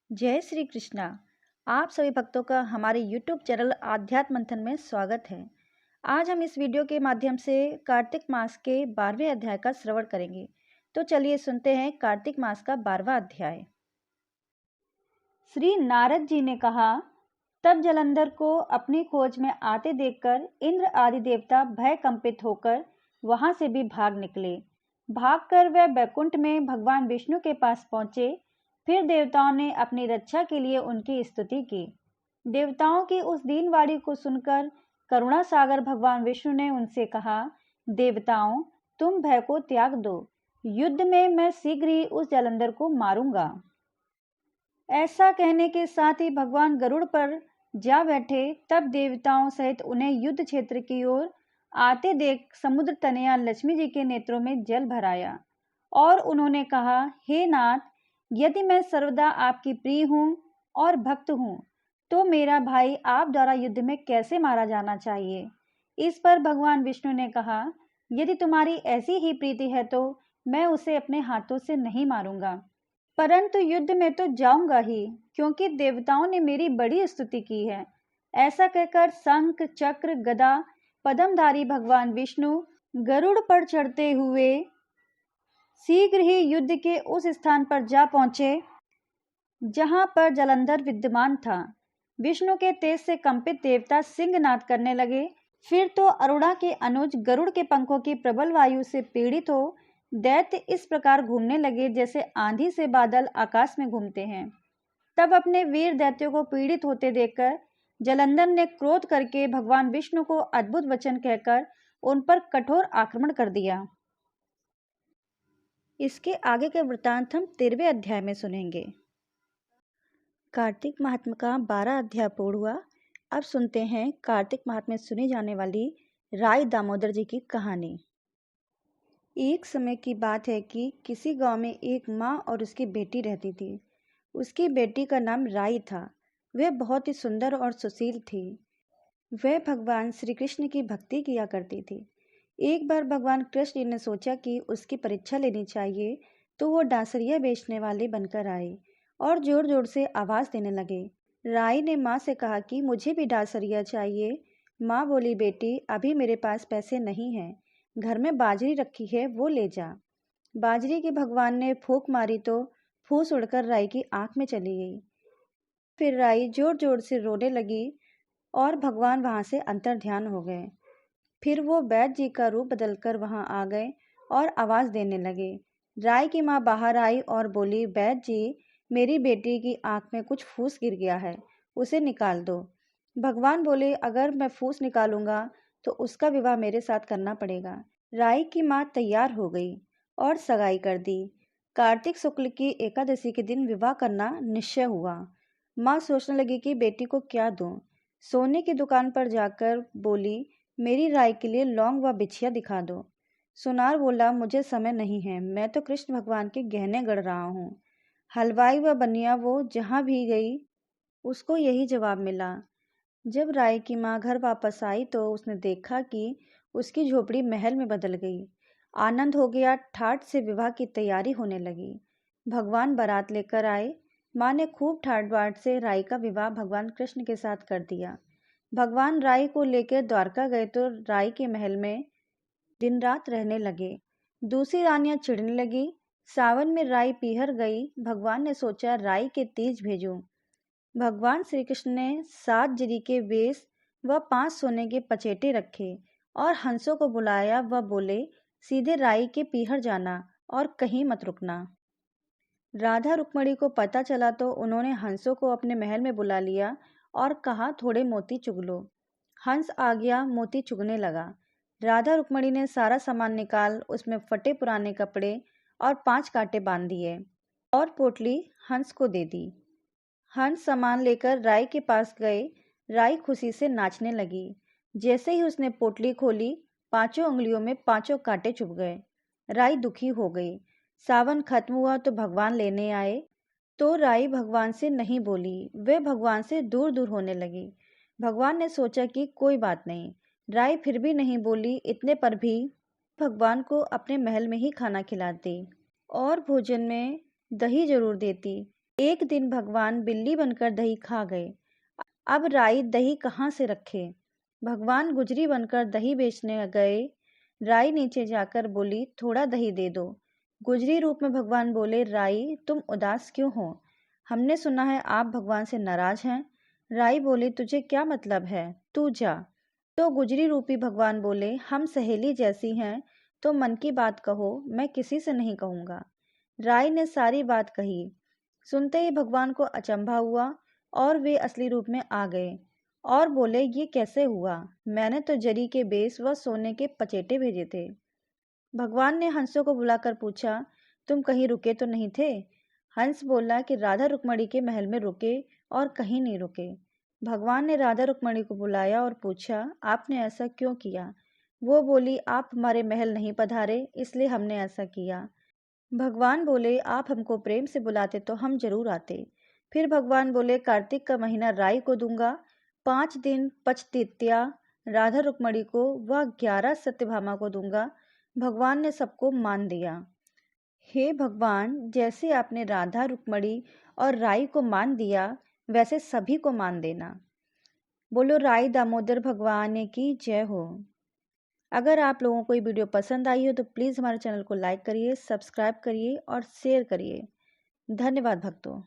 जय श्री कृष्णा। आप सभी भक्तों का हमारे YouTube चैनल आध्यात्म मंथन में स्वागत है। आज हम इस वीडियो के माध्यम से कार्तिक मास के 12वें अध्याय का श्रवण करेंगे। तो चलिए सुनते हैं कार्तिक मास का 12वां अध्याय। श्री नारद जी ने कहा, तब जलंधर को अपनी खोज में आते देखकर इंद्र आदि देवता भय कंपित होकर वहां से भी भाग निकले। भागकर वह बैकुंठ में भगवान विष्णु के पास पहुंचे। फिर देवताओं ने अपनी रक्षा के लिए उनकी स्तुति की। देवताओं की उस दीनवाणी को सुनकर करुणा सागर भगवान विष्णु ने उनसे कहा, देवताओं, तुम भय को त्याग दो। युद्ध में मैं शीघ्र ही उस जलंधर को मारूंगा। ऐसा कहने के साथ ही भगवान गरुड़ पर जा बैठे। तब देवताओं सहित उन्हें युद्ध क्षेत्र की ओर आते देख समुद्र तनया लक्ष्मी जी के नेत्रों में जल भर आया और उन्होंने कहा, हे नाथ, यदि मैं सर्वदा आपकी प्रिय हूँ और भक्त हूँ तो मेरा भाई आप द्वारा युद्ध में कैसे मारा जाना चाहिए। इस पर भगवान विष्णु ने कहा, यदि तुम्हारी ऐसी ही प्रीति है तो मैं उसे अपने हाथों से नहीं मारूंगा, परंतु युद्ध में तो जाऊंगा ही, क्योंकि देवताओं ने मेरी बड़ी स्तुति की है। ऐसा कहकर शंख चक्र गदा पद्मधारी भगवान विष्णु गरुड़ पर चढ़ते हुए शीघ्र ही युद्ध के उस स्थान पर जा पहुंचे जहां पर जलंधर विद्यमान था। विष्णु के तेज से कंपित देवता सिंहनाद करने लगे। फिर तो अरुणा के अनुज गरुड़ के पंखों की प्रबल वायु से पीड़ित हो दैत्य इस प्रकार घूमने लगे जैसे आंधी से बादल आकाश में घूमते हैं। तब अपने वीर दैत्यों को पीड़ित होते देखकर जलंधर ने क्रोध करके भगवान विष्णु को अद्भुत वचन कहकर उन पर कठोर आक्रमण कर दिया। इसके आगे के वृत्तांत हम 13वें अध्याय में सुनेंगे। कार्तिक महात्म्य का 12 अध्याय पूर्ण हुआ। अब सुनते हैं कार्तिक महात्म्य में सुनी जाने वाली राय दामोदर जी की कहानी। एक समय की बात है कि किसी गांव में एक माँ और उसकी बेटी रहती थी। उसकी बेटी का नाम राई था। वह बहुत ही सुंदर और सुशील थी। वह भगवान श्री कृष्ण की भक्ति किया करती थी। एक बार भगवान कृष्ण ने सोचा कि उसकी परीक्षा लेनी चाहिए, तो वो डांसरिया बेचने वाले बनकर आए और जोर जोर से आवाज़ देने लगे। राई ने माँ से कहा कि मुझे भी डांसरिया चाहिए। माँ बोली, बेटी, अभी मेरे पास पैसे नहीं हैं, घर में बाजरी रखी है, वो ले जा। बाजरी की भगवान ने फूंक मारी तो फूस उड़कर राई की आंख में चली गई। फिर राई जोर जोर से रोने लगी और भगवान वहां से अंतर्ध्यान हो गए। फिर वो वैद्य जी का रूप बदलकर वहां आ गए और आवाज़ देने लगे। राय की माँ बाहर आई और बोली, वैद्य जी, मेरी बेटी की आंख में कुछ फूस गिर गया है, उसे निकाल दो। भगवान बोले, अगर मैं फूस निकालूंगा तो उसका विवाह मेरे साथ करना पड़ेगा। राय की माँ तैयार हो गई और सगाई कर दी। कार्तिक शुक्ल की एकादशी के दिन विवाह करना निश्चय हुआ। माँ सोचने लगी कि बेटी को क्या दूं। सोने की दुकान पर जाकर बोली, मेरी राय के लिए लौंग व बिछिया दिखा दो। सुनार बोला, मुझे समय नहीं है, मैं तो कृष्ण भगवान के गहने गढ़ रहा हूँ। हलवाई व बनिया वो जहाँ भी गई उसको यही जवाब मिला। जब राय की माँ घर वापस आई तो उसने देखा कि उसकी झोपड़ी महल में बदल गई। आनंद हो गया। ठाठ से विवाह की तैयारी होने लगी। भगवान बारात लेकर आए। माँ ने खूब ठाट बाट से राय का विवाह भगवान कृष्ण के साथ कर दिया। भगवान राय को लेकर द्वारका गए तो राय के महल में दिन रात रहने लगे। दूसरी रानियां चिढ़ने लगी। सावन में राय पीहर गई। भगवान ने सोचा राय के तीज भेजूं। भगवान श्री कृष्ण ने 7 जिरी के वेश व 5 सोने के पचेटे रखे और हंसों को बुलाया व बोले, सीधे राई के पीहर जाना और कहीं मत रुकना। राधा रुक्मणी को पता चला तो उन्होंने हंसों को अपने महल में बुला लिया और कहा, थोड़े मोती चुग लो। हंस आ गया, मोती चुगने लगा। राधा रुक्मणी ने सारा सामान निकाल उसमें फटे पुराने कपड़े और 5 कांटे बांध दिए और पोटली हंस को दे दी। हंस सामान लेकर राय के पास गए। राय खुशी से नाचने लगी। जैसे ही उसने पोटली खोली, 5 उंगलियों में 5 कांटे चुभ गए। राय दुखी हो गई। सावन खत्म हुआ तो भगवान लेने आए तो राय भगवान से नहीं बोली। वे भगवान से दूर दूर होने लगी। भगवान ने सोचा कि कोई बात नहीं। राय फिर भी नहीं बोली। इतने पर भी भगवान को अपने महल में ही खाना खिलाती और भोजन में दही जरूर देती। एक दिन भगवान बिल्ली बनकर दही खा गए। अब राई दही कहाँ से रखे। भगवान गुजरी बनकर दही बेचने गए। राई नीचे जाकर बोली, थोड़ा दही दे दो। गुजरी रूप में भगवान बोले, राई तुम उदास क्यों हो? हमने सुना है आप भगवान से नाराज हैं। राई बोली, तुझे क्या मतलब है, तू जा। तो गुजरी रूपी भगवान बोले, हम सहेली जैसी हैं, तो मन की बात कहो, मैं किसी से नहीं कहूँगा। राई ने सारी बात कही। सुनते ही भगवान को अचंभा हुआ और वे असली रूप में आ गए और बोले, ये कैसे हुआ? मैंने तो जरी के बेस व सोने के पचेटे भेजे थे। भगवान ने हंसों को बुलाकर पूछा, तुम कहीं रुके तो नहीं थे? हंस बोला कि राधा रुक्मणी के महल में रुके और कहीं नहीं रुके। भगवान ने राधा रुक्मणी को बुलाया और पूछा, आपने ऐसा क्यों किया? वो बोली, आप हमारे महल नहीं पधारे, इसलिए हमने ऐसा किया। भगवान बोले, आप हमको प्रेम से बुलाते तो हम जरूर आते। फिर भगवान बोले, कार्तिक का महीना राई को दूंगा, 5 दिन पचतीत्या राधा रुक्मणी को व 11 सत्यभामा को दूंगा। भगवान ने सबको मान दिया। हे भगवान, जैसे आपने राधा रुक्मणी और राई को मान दिया, वैसे सभी को मान देना। बोलो राई दामोदर भगवान की जय हो। अगर आप लोगों को ये वीडियो पसंद आई हो तो प्लीज़ हमारे चैनल को लाइक करिए, सब्सक्राइब करिए और शेयर करिए। धन्यवाद भक्तों।